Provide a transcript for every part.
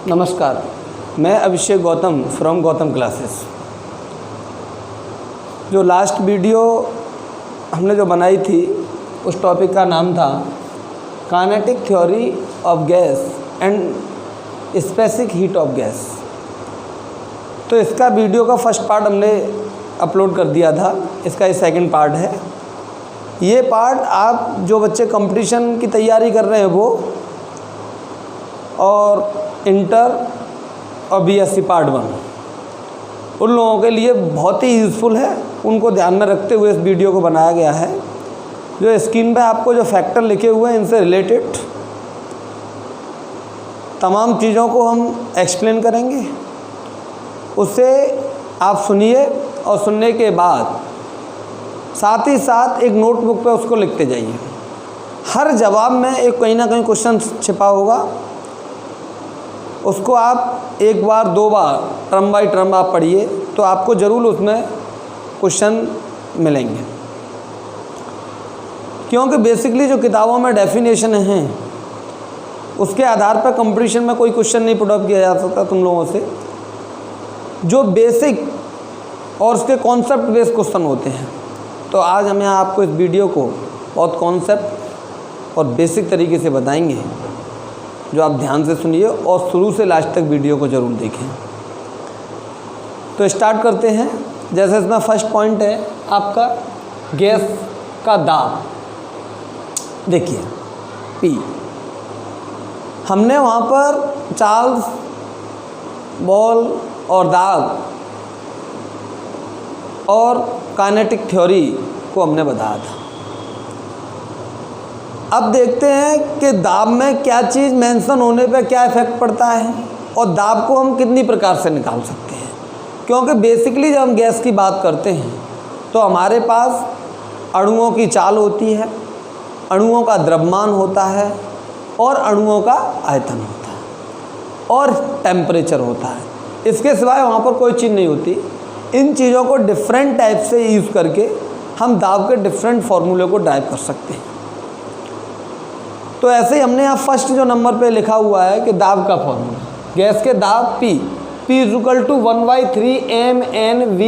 नमस्कार, मैं अभिषेक Gautam from Gautam classes. जो लास्ट वीडियो हमने जो बनाई थी उस टॉपिक का नाम था kinetic theory of gas and specific heat of gas. तो इसका वीडियो का फर्स्ट पार्ट हमने अपलोड कर दिया था, इसका ये सेकंड पार्ट है। ये पार्ट आप जो बच्चे कंपटीशन की तैयारी कर रहे हैं वो और इंटर और बीएससी पार्ट 1 उन लोगों के लिए बहुत ही यूज़फुल है। उनको ध्यान में रखते हुए इस वीडियो को बनाया गया है। जो स्क्रीन पे आपको जो फैक्टर लिखे हुए हैं इनसे रिलेटेड तमाम चीज़ों को हम एक्सप्लेन करेंगे। उससे आप सुनिए और सुनने के बाद साथ ही साथ एक नोटबुक पे उसको लिखते जाइए। हर जवाब में एक कहीं ना कहीं क्वेश्चन छिपा होगा, उसको आप एक बार दो बार टर्म बाई टर्म आप पढ़िए तो आपको ज़रूर उसमें क्वेश्चन मिलेंगे। क्योंकि बेसिकली जो किताबों में डेफिनेशन हैं उसके आधार पर कंपटीशन में कोई क्वेश्चन नहीं पुट अप किया जा सकता तुम लोगों से। जो बेसिक और उसके कॉन्सेप्ट बेस्ड क्वेश्चन होते हैं, तो आज हमें आपको इस वीडियो को बहुत कॉन्सेप्ट और बेसिक तरीके से बताएंगे, जो आप ध्यान से सुनिए और शुरू से लास्ट तक वीडियो को ज़रूर देखें। तो स्टार्ट करते हैं। जैसे इसमें फर्स्ट पॉइंट है आपका गैस का दाब। देखिए पी, हमने वहाँ पर चार्ल्स बॉल और दाब और काइनेटिक थ्योरी को हमने बताया था। अब देखते हैं कि दाब में क्या चीज़ मेंशन होने पे क्या इफेक्ट पड़ता है और दाब को हम कितनी प्रकार से निकाल सकते हैं। क्योंकि बेसिकली जब हम गैस की बात करते हैं तो हमारे पास अणुओं की चाल होती है, अणुओं का द्रव्यमान होता है और अणुओं का आयतन होता है और टेम्परेचर होता है। इसके सिवाय वहाँ पर कोई चीज़ नहीं होती। इन चीज़ों को डिफरेंट टाइप से यूज़ करके हम दाब के डिफरेंट फार्मूले को ड्राइव कर सकते हैं। तो ऐसे ही हमने यहाँ फर्स्ट जो नंबर पे लिखा हुआ है कि दाब का फॉर्मूला, गैस के दाब P = 1/3 mNV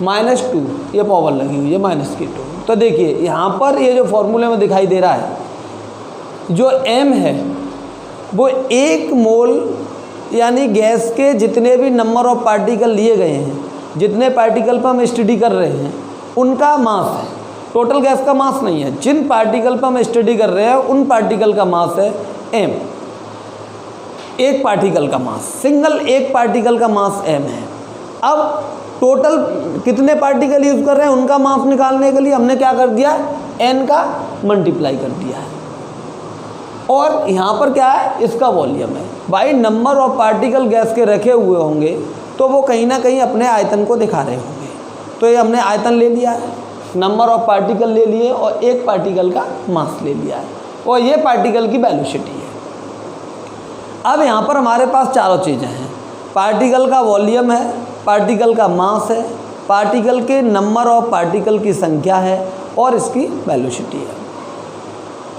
-2, ये पावर लगी हुई है -2। तो देखिए यहाँ पर ये जो फॉर्मूले में दिखाई दे रहा है, जो M है वो 1 मोल यानी गैस के जितने भी नंबर ऑफ पार्टिकल लिए गए हैं, जितने पार्टिकल पर हम स्टडी कर रहे हैं उनका मास है। टोटल गैस का मास नहीं है, जिन पार्टिकल पर हम स्टडी कर रहे हैं उन पार्टिकल का मास है m। एक पार्टिकल का मास, सिंगल एक पार्टिकल का मास m है। अब टोटल कितने पार्टिकल यूज़ कर रहे हैं उनका मास निकालने के लिए हमने क्या कर दिया, n का मल्टीप्लाई कर दिया है। और यहाँ पर क्या है, इसका वॉल्यूम है। भाई नंबर ऑफ पार्टिकल गैस के रखे हुए होंगे तो वो कहीं ना कहीं अपने आयतन को दिखा रहे होंगे। तो ये हमने आयतन ले लिया है, नंबर ऑफ पार्टिकल ले लिए और एक पार्टिकल का मास ले लिया है और ये पार्टिकल की वेलोसिटी है। अब यहाँ पर हमारे पास चारों चीज़ें हैं। पार्टिकल का वॉल्यूम है, पार्टिकल का मास है, पार्टिकल के नंबर ऑफ पार्टिकल की संख्या है और इसकी वेलोसिटी है।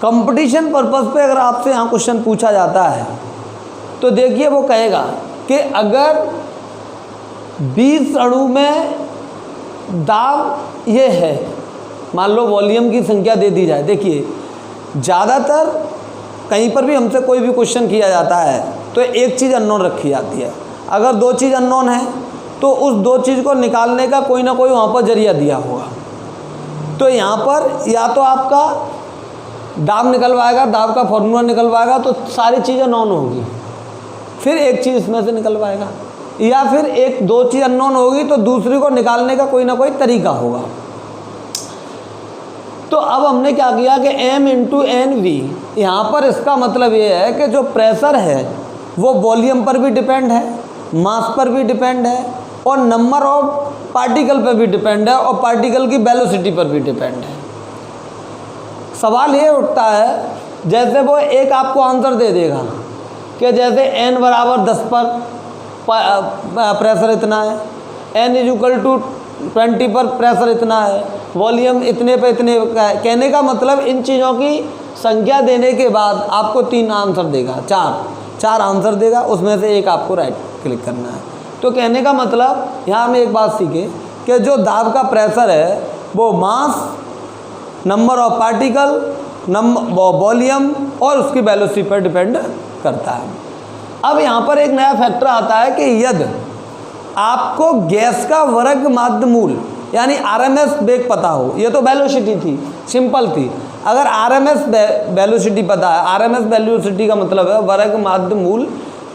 कंपटीशन पर्पस पे अगर आपसे यहाँ क्वेश्चन पूछा जाता है तो देखिए वो कहेगा कि अगर 20 अणु में दाब ये है, मान लो वॉल्यूम की संख्या दे दी जाए। देखिए ज़्यादातर कहीं पर भी हमसे कोई भी क्वेश्चन किया जाता है तो एक चीज़ अननोन रखी जाती है। अगर 2 चीज़ अननोन है तो उस 2 चीज़ को निकालने का कोई ना कोई वहाँ पर जरिया दिया होगा। तो यहाँ पर या तो आपका दाब निकलवाएगा, दाब का फॉर्मूला निकलवाएगा तो सारी चीज़ें नॉन होगी, फिर एक चीज़ इसमें से निकलवाएगा, या फिर 1-2 चीज़ अननोन होगी तो दूसरी को निकालने का कोई ना कोई तरीका होगा। तो अब हमने क्या किया कि M × NV, यहाँ पर इसका मतलब ये है कि जो प्रेशर है वो वॉल्यूम पर भी डिपेंड है, मास पर भी डिपेंड है और नंबर ऑफ पार्टिकल पर भी डिपेंड है और पार्टिकल की वेलोसिटी पर भी डिपेंड है। सवाल ये उठता है, जैसे वो एक आपको आंसर दे देगा कि जैसे n = 10 पर प्रेशर इतना है, n = 20 पर प्रेशर इतना है, वॉल्यूम इतने पे इतने का है। कहने का मतलब इन चीज़ों की संख्या देने के बाद आपको 3 आंसर देगा, 4 आंसर देगा, उसमें से एक आपको राइट क्लिक करना है। तो कहने का मतलब यहाँ हमें एक बात सीखे कि जो दाब का प्रेशर है वो मास, नंबर ऑफ पार्टिकल, वॉल्यूम और उसकी वेलोसिटी पर डिपेंड करता है। अब यहाँ पर एक नया फैक्टर आता है कि यदि आपको गैस का वर्ग माध्य मूल यानी आरएमएस वेग पता हो, ये तो वेलोसिटी थी, सिंपल थी। अगर आरएमएस वेलोसिटी पता है, आरएमएस वेलोसिटी का मतलब है वर्ग माध्य मूल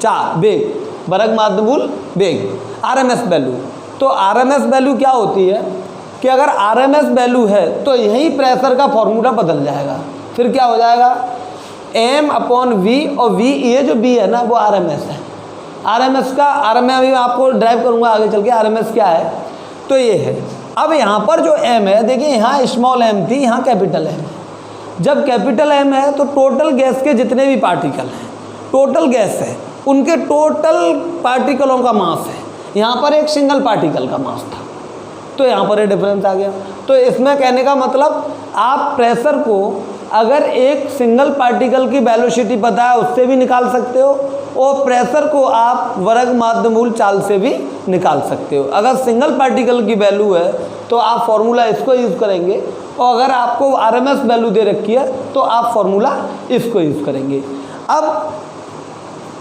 4 वेग, वर्ग माध्य मूल वेग, आरएमएस वैल्यू। तो आरएमएस वैल्यू क्या होती है कि अगर आरएमएस वैल्यू है तो यही प्रेशर का फॉर्मूला बदल जाएगा। फिर क्या हो जाएगा, m/v, और v ये जो v है ना वो आरएमएस है। आरएमएस का मैं अभी आपको ड्राइव करूंगा आगे चल के आरएमएस क्या है, तो ये है। अब यहाँ पर जो m है, देखिए यहाँ स्मॉल m थी, यहाँ कैपिटल m है। जब कैपिटल M है तो टोटल गैस के जितने भी पार्टिकल हैं, टोटल गैस है, उनके टोटल पार्टिकलों का मास है। यहाँ पर एक सिंगल पार्टिकल का मास था, तो यहाँ पर ये डिफरेंस आ गया। तो इसमें कहने का मतलब आप प्रेशर को अगर एक सिंगल पार्टिकल की वेलोसिटी पता है उससे भी निकाल सकते हो, और प्रेशर को आप वर्ग माध्य मूल चाल से भी निकाल सकते हो। अगर सिंगल पार्टिकल की वैल्यू है तो आप फॉर्मूला इसको यूज़ करेंगे, और अगर आपको आरएमएस वैल्यू दे रखी है तो आप फॉर्मूला इसको यूज़ करेंगे। अब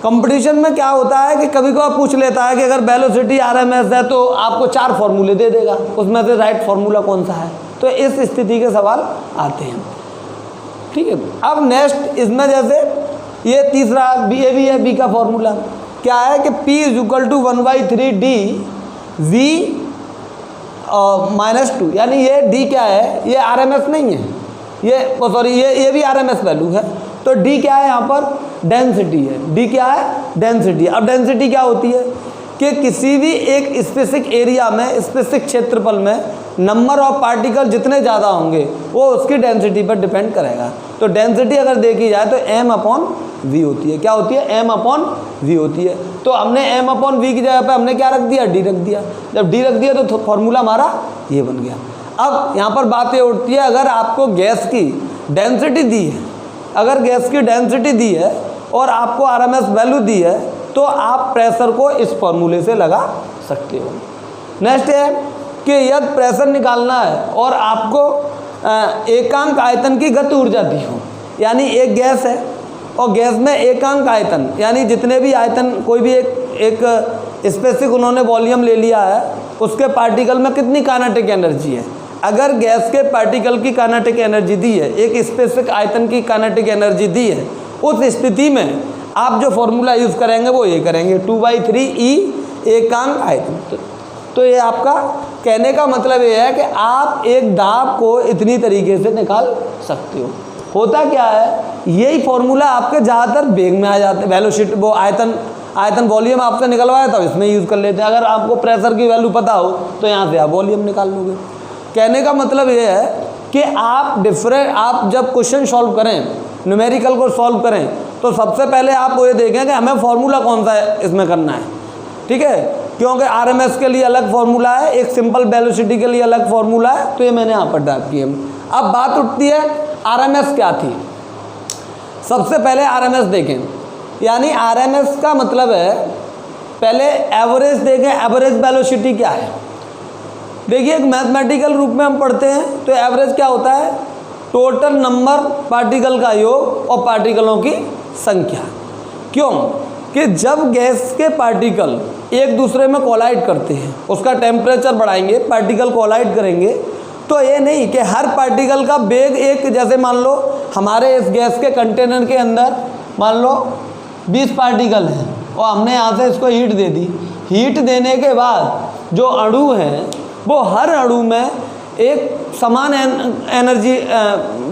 कंपटीशन में क्या होता है कि कभी कभी पूछ लेता है कि अगर वेलोसिटी आरएमएस है तो आपको 4 फॉर्मूले दे देगा, उसमें से राइट फॉर्मूला कौन सा है। तो इस स्थिति के सवाल आते हैं, ठीक है। अब नेक्स्ट इसमें जैसे ये तीसरा ये भी है, बी का फॉर्मूला क्या है कि P = 1/3 dV -2, यानी ये D क्या है, ये आरएमएस नहीं है, ये सॉरी ये भी आरएमएस वैल्यू है। तो D क्या है, यहाँ पर डेंसिटी है। D क्या है, डेंसिटी। अब डेंसिटी क्या होती है कि किसी भी एक स्पेसिफिक एरिया में, स्पेसिफिक क्षेत्रफल में नंबर ऑफ पार्टिकल जितने ज़्यादा होंगे वो उसकी डेंसिटी पर डिपेंड करेगा। तो डेंसिटी अगर देखी जाए तो m/v होती है। क्या होती है, m/v होती है। तो हमने m/v की जगह पे हमने क्या रख दिया, d रख दिया। जब d रख दिया तो फॉर्मूला हमारा ये बन गया। अब यहाँ पर बात ये उठती है, अगर आपको गैस की डेंसिटी दी है, अगर गैस की डेंसिटी दी है और आपको आरएमएस वैल्यू दी है तो आप प्रेशर को इस फॉर्मूले से लगा सकते हो। नेक्स्ट है कि यदि प्रेशर निकालना है और आपको एकांक आयतन की गति ऊर्जा दी हो, यानी एक गैस है और गैस में एकांक आयतन यानी जितने भी आयतन, कोई भी एक स्पेसिफिक उन्होंने वॉल्यूम ले लिया है, उसके पार्टिकल में कितनी काइनेटिक एनर्जी है। अगर गैस के पार्टिकल की काइनेटिक एनर्जी दी है, एक स्पेसिफिक आयतन की काइनेटिक एनर्जी दी है, उस स्थिति में आप जो फॉर्मूला यूज़ करेंगे वो ये करेंगे 2/3 एकांक आयतन। तो ये आपका कहने का मतलब ये है कि आप एक दाब को इतनी तरीके से निकाल सकते हो। होता क्या है, यही फॉर्मूला आपके ज़्यादातर वेग में आ जाते हैं, वेलोसिटी वो आयतन वॉल्यूम आपसे निकलवाया था इसमें यूज़ कर लेते हैं। अगर आपको प्रेशर की वैल्यू पता हो तो यहाँ से आप वॉल्यूम निकाल लोगे। कहने का मतलब ये है कि आप जब क्वेश्चन सॉल्व करें, न्यूमेरिकल को सॉल्व करें, तो सबसे पहले आप वो ये देखें कि हमें फॉर्मूला कौन सा है इसमें करना है, ठीक है। क्योंकि आरएमएस के लिए अलग फॉर्मूला है, एक सिंपल वेलोसिटी के लिए अलग फॉर्मूला है, तो ये मैंने यहाँ पर ड्राइव किया। अब बात उठती है आरएमएस क्या थी। सबसे पहले आरएमएस देखें, यानी आरएमएस का मतलब है पहले एवरेज देखें, एवरेज वेलोसिटी क्या है। देखिए एक मैथमेटिकल रूप में हम पढ़ते हैं तो एवरेज क्या होता है, टोटल नंबर पार्टिकल का योग और पार्टिकलों की संख्या। क्यों कि जब गैस के पार्टिकल एक दूसरे में कोलाइड करते हैं, उसका टेम्परेचर बढ़ाएंगे, पार्टिकल कोलाइड करेंगे, तो ये नहीं कि हर पार्टिकल का वेग एक, जैसे मान लो हमारे इस गैस के कंटेनर के अंदर मान लो 20 पार्टिकल हैं और हमने यहाँ से इसको हीट दे दी। हीट देने के बाद जो अणु हैं वो हर अणु में एक समान एनर्जी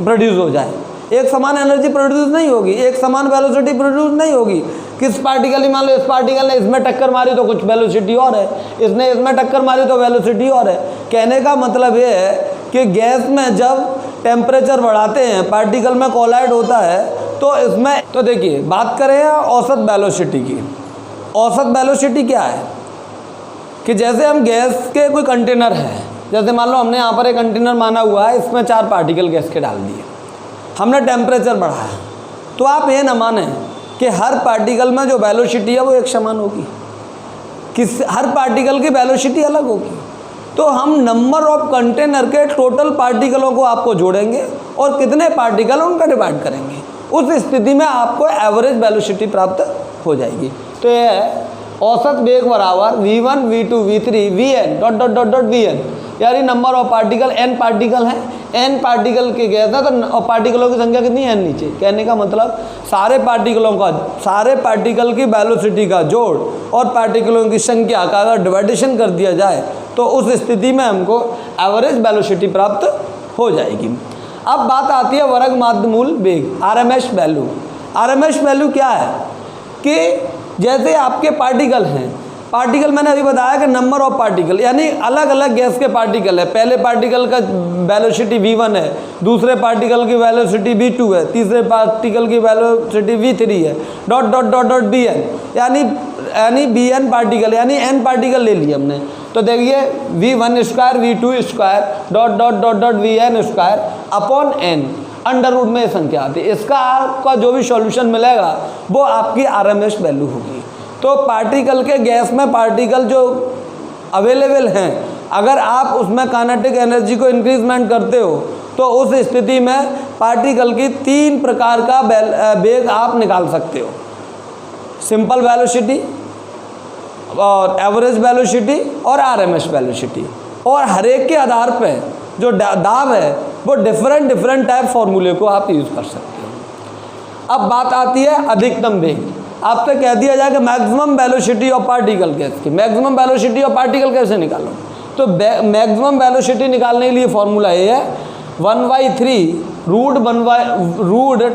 प्रोड्यूस हो जाए। एक समान एनर्जी प्रोड्यूस नहीं होगी, एक समान वेलोसिटी प्रोड्यूस नहीं होगी। किस पार्टिकल, मान लो इस पार्टिकल ने इसमें टक्कर मारी तो कुछ वेलोसिटी और है, इसने इसमें टक्कर मारी तो वेलोसिटी और है। कहने का मतलब ये है कि गैस में जब टेम्परेचर बढ़ाते हैं, पार्टिकल में कोलाइड होता है, तो इसमें तो देखिए बात करें औसत वेलोसिटी की। औसत वेलोसिटी क्या है कि जैसे हम गैस के कोई कंटेनर है, जैसे मान लो हमने यहाँ पर एक कंटेनर माना हुआ है, इसमें 4 पार्टिकल गैस के डाल दिए, हमने टेम्परेचर बढ़ाया, तो आप ये न माने कि हर पार्टिकल में जो वेलोसिटी है वो एक समान होगी, हर पार्टिकल की वेलोसिटी अलग होगी। तो हम नंबर ऑफ कंटेनर के टोटल पार्टिकलों को आपको जोड़ेंगे और कितने पार्टिकल उनका डिवाइड करेंगे, उस स्थिति में आपको एवरेज वेलोसिटी प्राप्त हो जाएगी। तो यह है औसत वेग बराबर v1 v2 v3 vn dot dot dot dot vn, यानी number of particle, n particle हैं, n पार्टिकल के गैस है तो पार्टिकलों की संख्या कितनी है, n नीचे। कहने का मतलब सारे पार्टिकल की वेलोसिटी का जोड़ और पार्टिकलों की संख्या का अगर डिवाइडेशन कर दिया जाए तो उस स्थिति में हमको एवरेज वेलोसिटी प्राप्त हो जाएगी। अब बात आती है वर्ग माध्य मूल वेग, आरएमएस वैल्यू। आरएमएस वैल्यू क्या है कि जैसे आपके पार्टिकल हैं, पार्टिकल मैंने अभी बताया कि नंबर ऑफ पार्टिकल यानी अलग अलग गैस के पार्टिकल है, पहले पार्टिकल का वेलोसिटी v1 है, दूसरे पार्टिकल की वेलोसिटी v2 है, तीसरे पार्टिकल की वेलोसिटी v3 है, dot dot dot dot bn, यानी bn पार्टिकल यानी n पार्टिकल ले लिए हमने। तो देखिए v1 square v2 square dot dot dot dot vn square upon n, under root में ये संख्या आती है। इसका आपका जो भी सॉल्यूशन मिलेगा वो आपकी आरएमएस वैल्यू होगी। तो पार्टिकल के गैस में पार्टिकल जो अवेलेबल हैं, अगर आप उसमें काइनेटिक एनर्जी को इंक्रीजमेंट करते हो तो उस स्थिति में पार्टिकल की 3 प्रकार का वेग आप निकाल सकते हो, सिंपल वेलोसिटी और एवरेज वेलोसिटी और आरएमएस वेलोसिटी, और हर एक के आधार पे जो दाब है वो डिफरेंट टाइप फार्मूले को आप यूज़ कर सकते हो। अब बात आती है अधिकतम वेग। आपसे कह दिया जाए कि maximum velocity of particle gas की, मैक्सिमम वेलोसिटी ऑफ पार्टिकल कैसे निकालो, तो मैक्सिमम वेलोसिटी निकालने के लिए फॉर्मूला ये है 1/3 रूट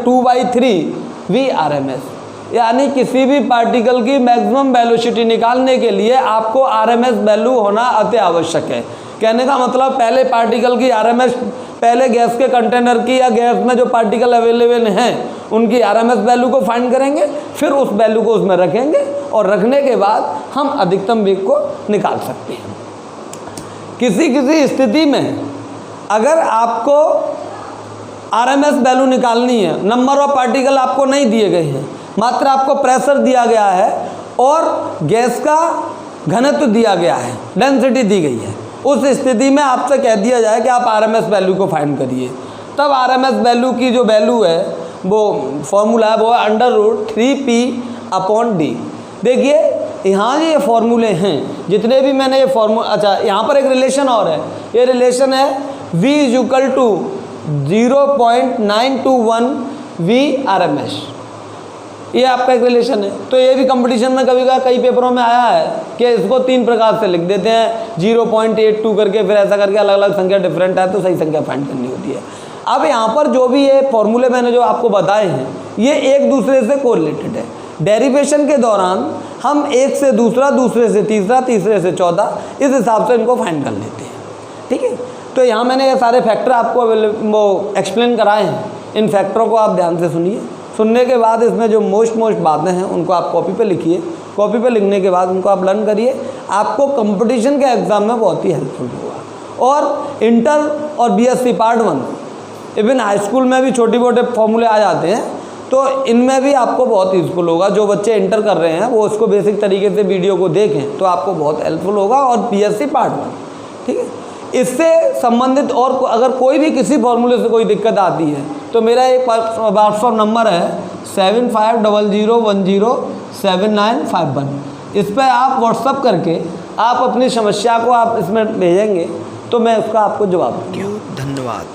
2/3 VRMS, यानी किसी भी पार्टिकल की मैक्सिमम वेलोसिटी निकालने के लिए आपको आरएमएस वैल्यू होना अति आवश्यक है। कहने का मतलब पहले पार्टिकल की आरएमएस, पहले गैस के कंटेनर की या गैस में जो पार्टिकल अवेलेबल हैं उनकी आरएमएस वैल्यू को फाइंड करेंगे, फिर उस वैल्यू को उसमें रखेंगे और रखने के बाद हम अधिकतम वेग को निकाल सकते हैं। किसी स्थिति में अगर आपको आरएमएस वैल्यू निकालनी है, नंबर ऑफ पार्टिकल आपको नहीं दिए गए हैं, मात्र आपको प्रेशर दिया गया है और गैस का घनत्व दिया गया है, डेंसिटी दी गई है, उस स्थिति में आपसे कह दिया जाए कि आप आरएमएस वैल्यू को फाइंड करिए, तब आरएमएस वैल्यू की जो वैल्यू है वो फॉर्मूला है वो है √3p/d। देखिए यहाँ ये फॉर्मूले हैं जितने भी मैंने ये फॉर्मूला, अच्छा यहाँ पर एक रिलेशन और है, ये रिलेशन है v = 0.921 VRMS, ये आपका एक रिलेशन है। तो ये भी कंपटीशन में कई पेपरों में आया है कि इसको 3 प्रकार से लिख देते हैं, 0.82 करके, फिर ऐसा करके अलग अलग संख्या डिफरेंट है तो सही संख्या फाइंड करनी होती है। अब यहाँ पर जो भी ये फॉर्मूले मैंने जो आपको बताए हैं ये एक दूसरे से कोरिलेटेड है। डेरिवेशन के दौरान हम एक से दूसरा, दूसरे से तीसरा, तीसरे से चौथा, इस हिसाब से इनको फाइंड कर लेते हैं। ठीक है, तो यहाँ मैंने ये सारे फैक्टर आपको वो एक्सप्लेन कराए हैं, इन फैक्टरों को आप ध्यान से सुनिए। सुनने के बाद इसमें जो मोस्ट बातें हैं उनको आप कॉपी पे लिखिए, कॉपी पे लिखने के बाद उनको आप लर्न करिए, आपको कंपटीशन के एग्ज़ाम में बहुत ही हेल्पफुल होगा। और इंटर और BSc part 1, even high school में भी छोटे मोटे फॉर्मूले आ जाते हैं, तो इनमें भी आपको बहुत यूज़फुल होगा। जो बच्चे इंटर कर रहे हैं वो उसको बेसिक तरीके से वीडियो को देखें तो आपको बहुत हेल्पफुल होगा। और बीएससी पार्ट 1, ठीक है, इससे संबंधित और अगर कोई भी किसी फॉर्मूले से कोई दिक्कत आती है तो मेरा एक व्हाट्सअप नंबर है 7500107951। इस पर आप व्हाट्सअप करके आप अपनी समस्या को आप इसमें भेजेंगे तो मैं उसका आपको जवाब दूँगा। धन्यवाद।